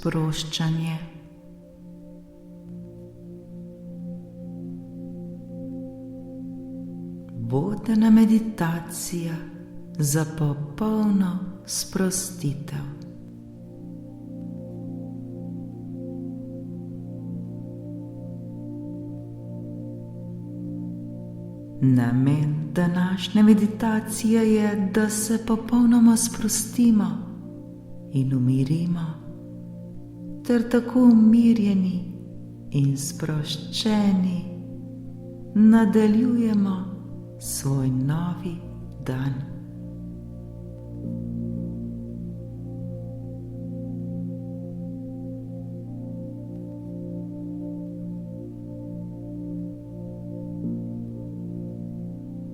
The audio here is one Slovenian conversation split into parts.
sproščanje. Vodena meditacija za popolno sprostitev. Namen današnje meditacije je, da se popolnoma sprostimo in umirimo, ter tako umirjeni in sproščeni nadaljujemo svoj novi dan.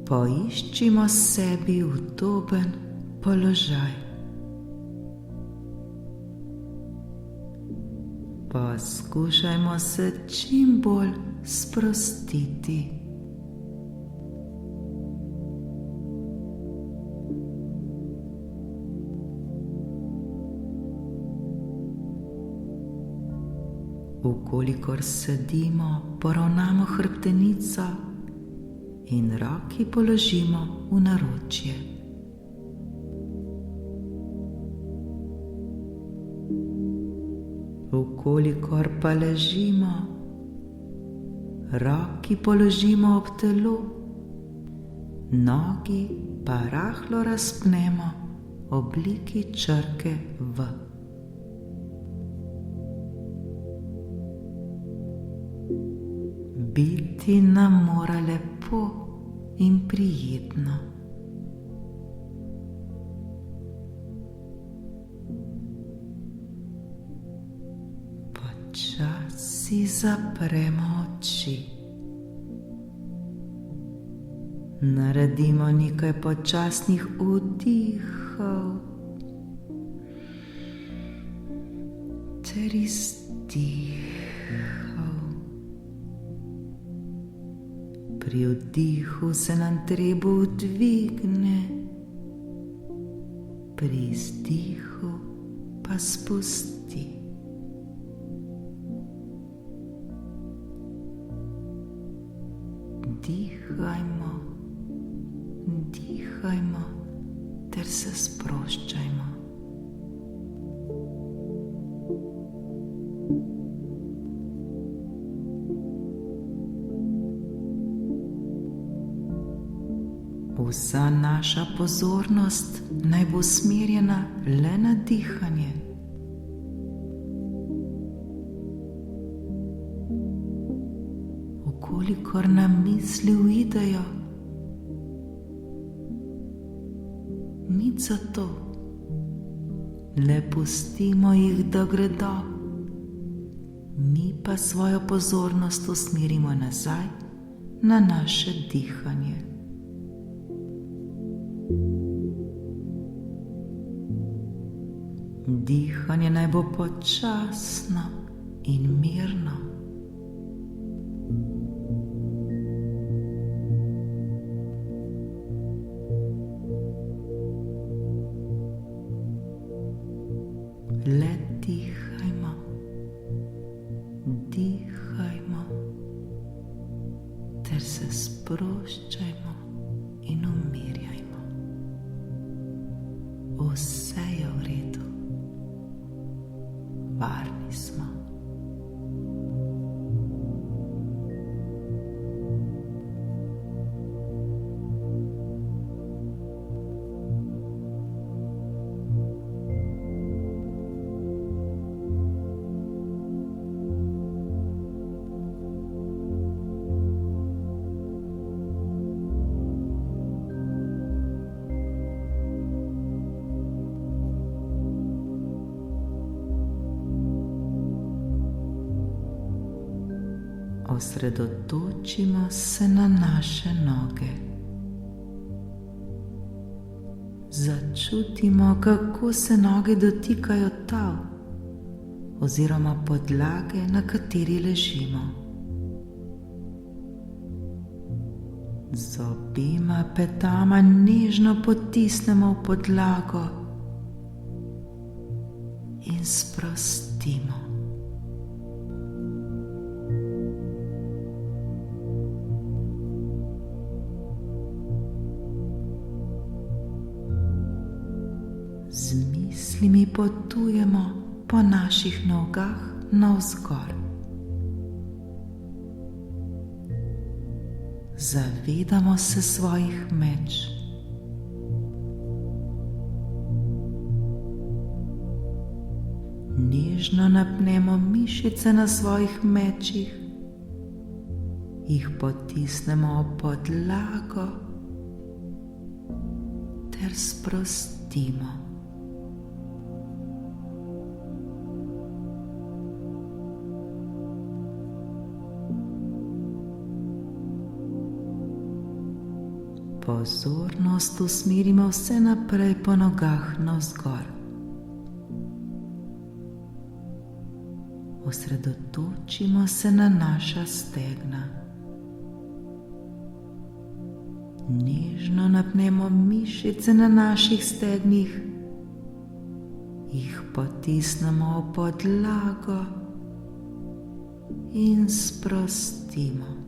Poiščimo sebi udoben položaj. Poskušajmo se čim bolj sprostiti. Vkolikor sedimo, poravnamo hrbtenico in roki položimo v naročje. Vkolikor pa ležimo, roki položimo ob telo, nogi pa rahlo razpnemo v obliki črke V. Biti nam mora lepo in prijetno. Počasi zapremo oči. Naredimo nekaj počasnih vdihov ter izdihov. Pri vdihu se nam trebuh dvigne, pri izdihu pa spusti. Dihajmo, dihajmo ter se sproščajmo. Vsa naša pozornost naj bo usmerjena le na dihanje. Vkolikor nam misli uidejo, nič za to, le pustimo jih, da gredo, mi pa svojo pozornost usmerimo nazaj na naše dihanje. Dihanje naj bo počasno in mirno. Le dihajmo, dihajmo ter se sproščajmo in umirjajmo. Vse je v redu. Varni smo. Osredotočimo se na naše noge. Začutimo, kako se noge dotikajo tal oziroma podlage, na kateri ležimo. Z obema petama nežno potisnemo v podlago in sprostimo. sprostimo. Z mislimi potujemo po naših nogah navzgor. Zavedamo se svojih meč. Nežno napnemo mišice na svojih mečih, jih potisnemo ob podlago ter sprostimo. Pozornost usmerimo vse naprej po nogah navzgor. Osredotočimo se na naša stegna. Nežno napnemo mišice na naših stegnih, jih potisnemo v podlago in sprostimo.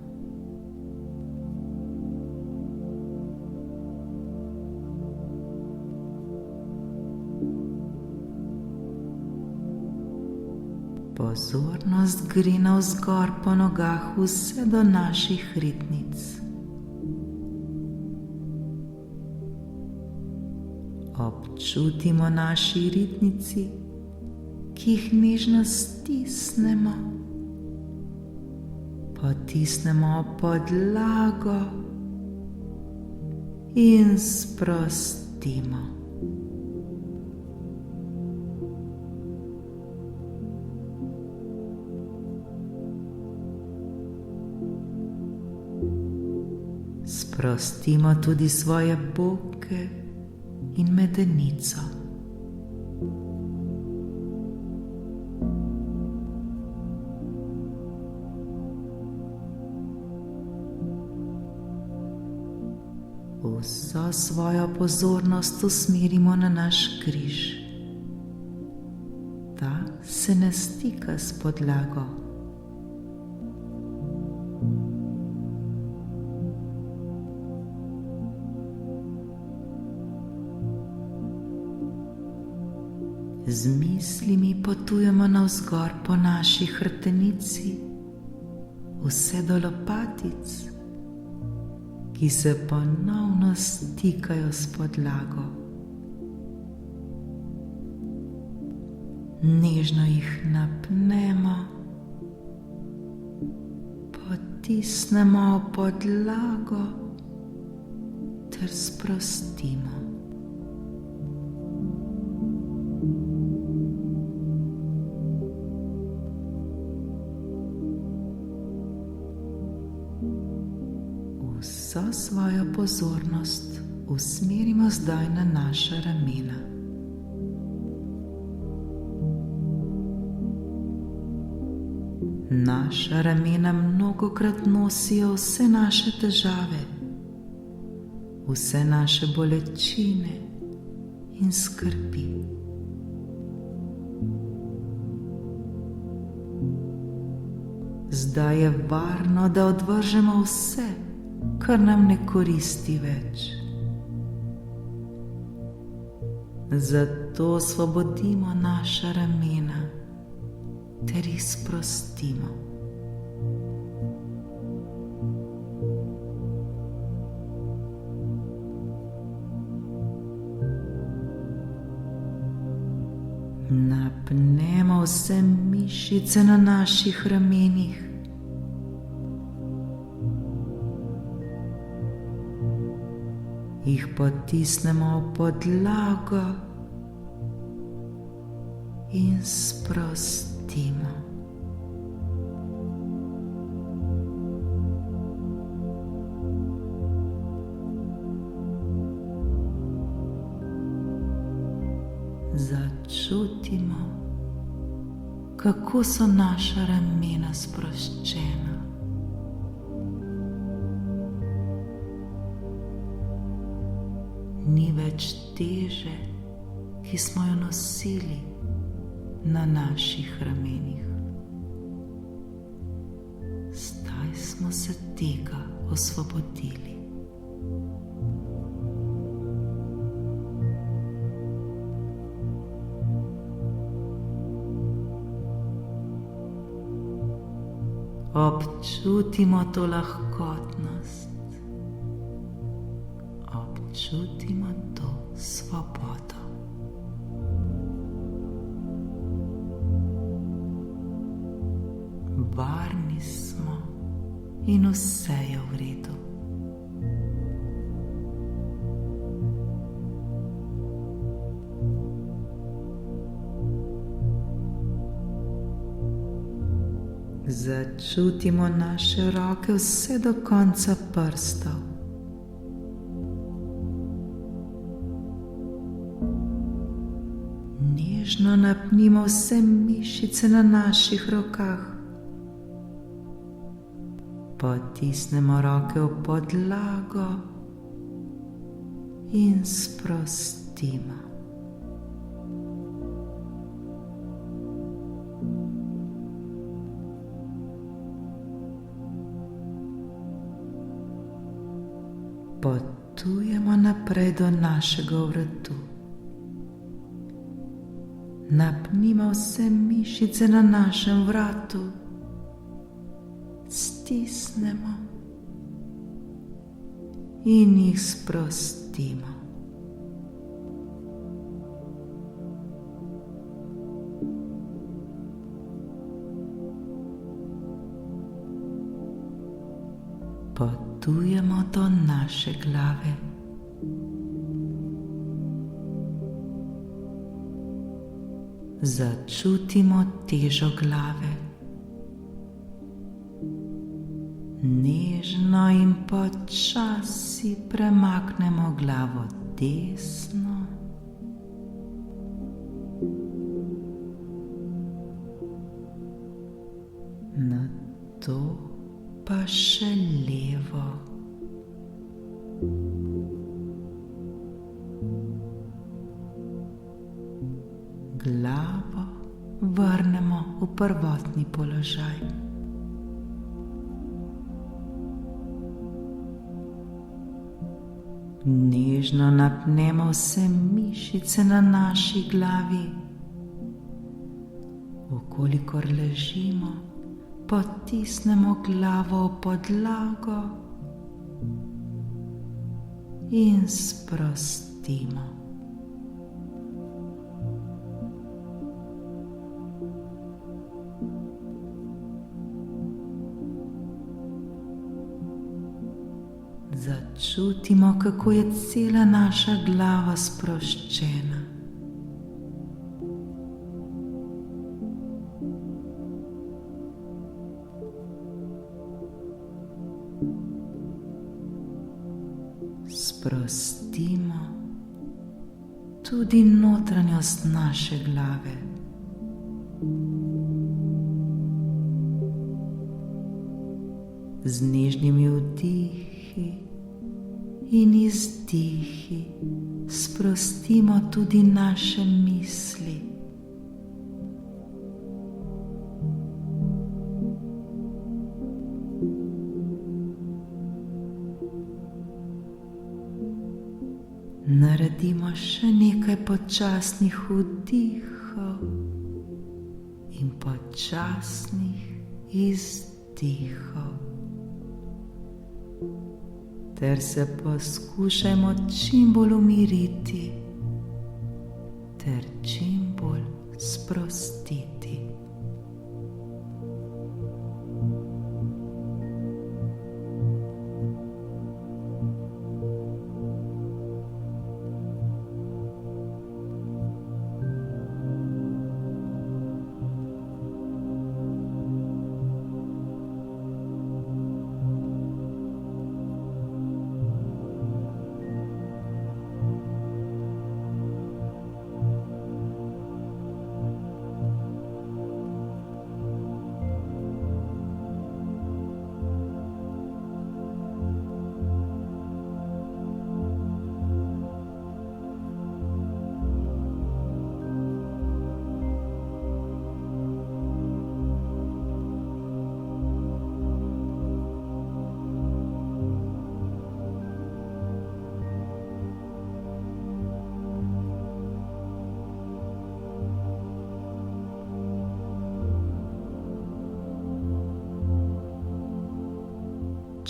Pozornost gre navzgor po nogah vse do naših ritnic. Občutimo naši ritnici, ki jih nežno stisnemo, potisnemo podlago in sprostimo. Sprostimo tudi svoje boke in medenico. Vso svojo pozornost usmerimo na naš križ. Ta se ne stika s podlago. Z mislimi potujemo navzgor po naši hrbtenici, vse do lopatic, ki se ponovno stikajo s podlago. Nežno jih napnemo, potisnemo v podlago ter sprostimo. Vso svojo pozornost usmerimo zdaj na naša ramena. Naša ramena mnogokrat nosijo vse naše težave, vse naše bolečine in skrbi. Zdaj je varno, da odvržemo vse, kar nam ne koristi več. Zato osvobodimo naša ramena ter jih sprostimo. Napnemo vse mišice na naših ramenih. Jih potisnemo v podlago in sprostimo. Začutimo, kako so naša ramena sproščena. Ni več teže, ki smo jo nosili, na naših ramenih. Zdaj smo se tega osvobodili. Občutimo to lahkotnost, občutimo to svobodo. Varni smo in vse je v redu. Začutimo naše roke vse do konca prstov. Nežno napnimo vse mišice na naših rokah. Potisnemo roke v podlago in sprostimo. Potujemo naprej do našega vratu. Napnimo vse mišice na našem vratu. Stisnemo in jih sprostimo. Potujemo do naše glave. Začutimo težo glave. Nežno in počasi premaknemo glavo desno, nato pa še levo. Glavo vrnemo v prvotni položaj. Nežno napnemo vse mišice na naši glavi. Vkolikor ležimo, potisnemo glavo v podlago in sprostimo. Začutimo, kako je cela naša glava sproščena. Sprostimo tudi notranjost naše glave. Z nežnimi vdihi in izdihi sprostimo tudi naše misli. Naredimo še nekaj počasnih vdihov in počasnih izdihov. Ter se poskušajmo čim bolj umiriti ter čim bolj sprostiti.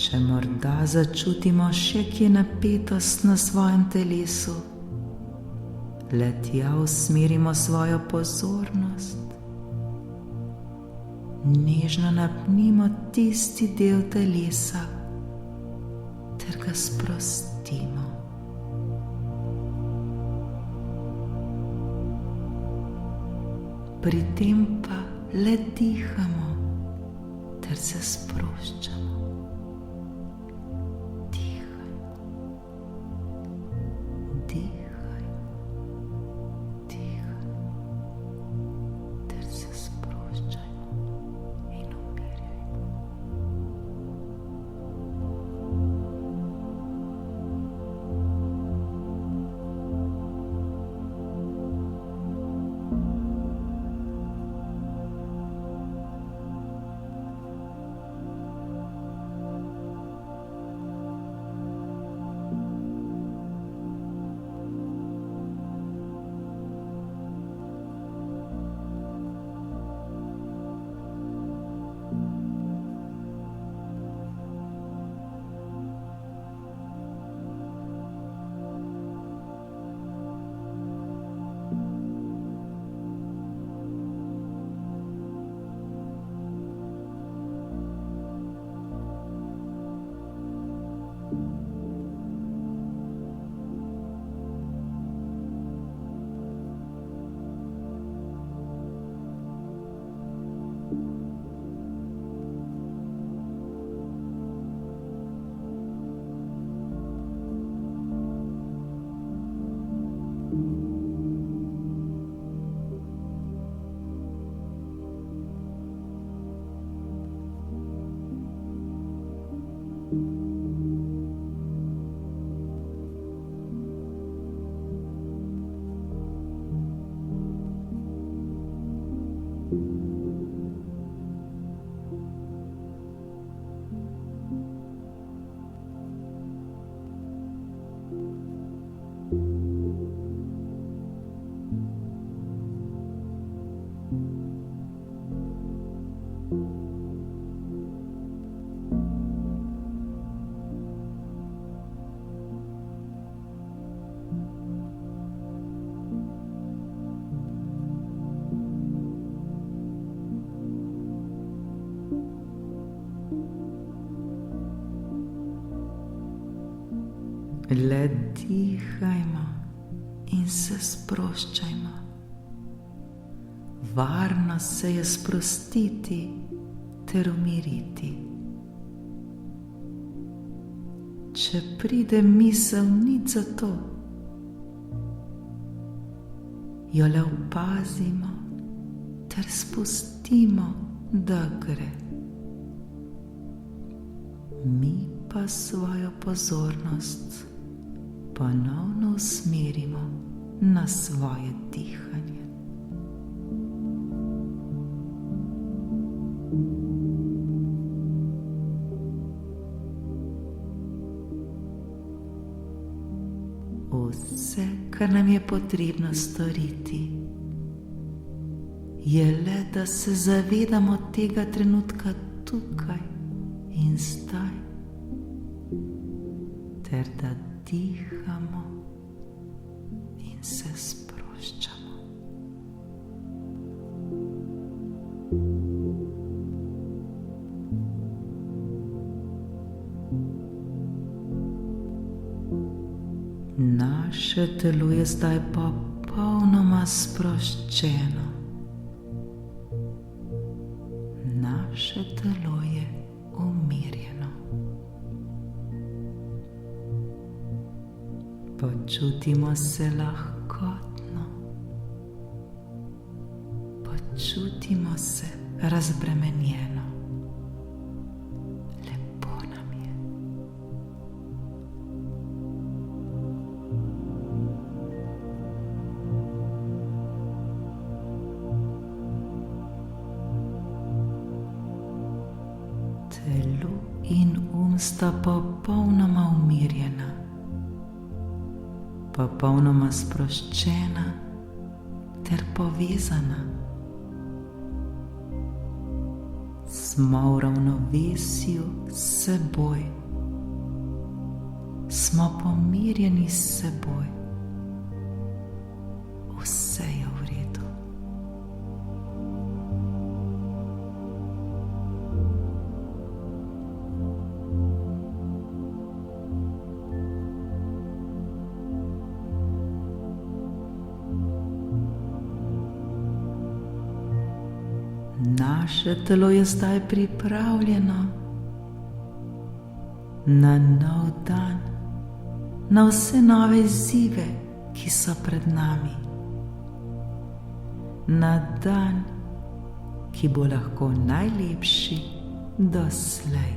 Če morda začutimo še kje napetost na svojem telesu, le tja usmerimo svojo pozornost. Nežno napnimo tisti del telesa ter ga sprostimo. Pri tem pa le dihamo ter se sproščamo. Le dihajmo in se sproščajmo. Varno se je sprostiti ter umiriti. Če pride misel nič za to, jo le opazimo ter spustimo, da gre. Mi pa svojo pozornost ponovno usmerimo na svoje dihanje. Vse, kar nam je potrebno storiti, je le, da se zavedamo tega trenutka tukaj in zdaj, ter da dihamo in se sproščamo. Naše telo je zdaj popolnoma sproščeno. Naše telo je umirjeno. Počutimo se lahkotno. Počutimo se razbremenjeno. Lepo nam je. Telo in sta popolnoma umirjena, popolnoma sproščena ter povezana. Smo v ravnovesju s seboj. smo pomirjeni s seboj. Vse je v redu. Naše telo je zdaj pripravljeno na nov dan, na vse nove izzive, ki so pred nami. Na dan, ki bo lahko najlepši doslej.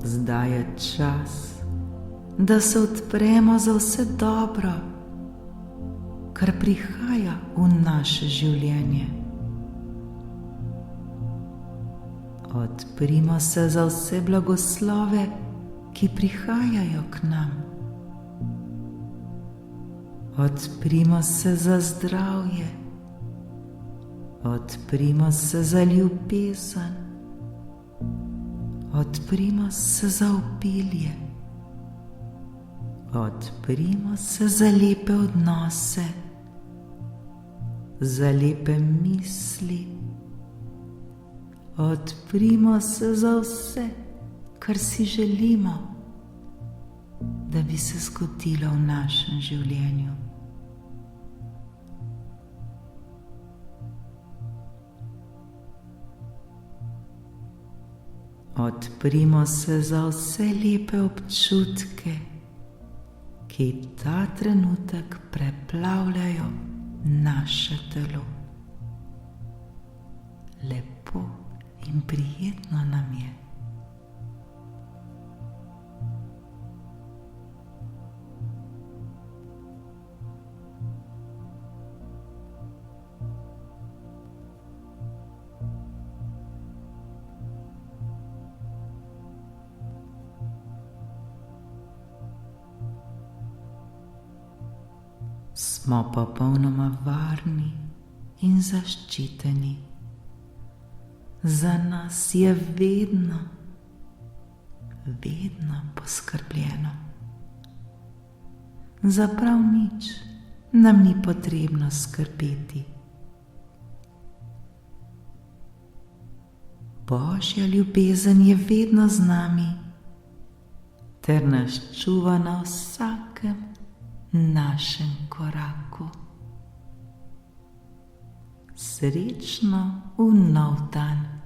Zdaj je čas, da se odpremo za vse dobro, kar prihaja v naše življenje. Odprimo se za vse blagoslove, ki prihajajo k nam. Odprimo se za zdravje. Odprimo se za ljubezen. Odprimo se za obilje. Odprimo se za lepe odnose, za lepe misli. Odprimo se za vse, kar si želimo, da bi se zgodilo v našem življenju. Odprimo se za vse lepe občutke, ki ta trenutek preplavljajo naše telo. Lepo in prijetno nam je. Smo popolnoma varni in zaščiteni. Za nas je vedno poskrbljeno. Za prav nič nam ni potrebno skrbeti. Božja ljubezen je vedno z nami ter nas čuva na vsakem našem koraku. Srečno v nov dan.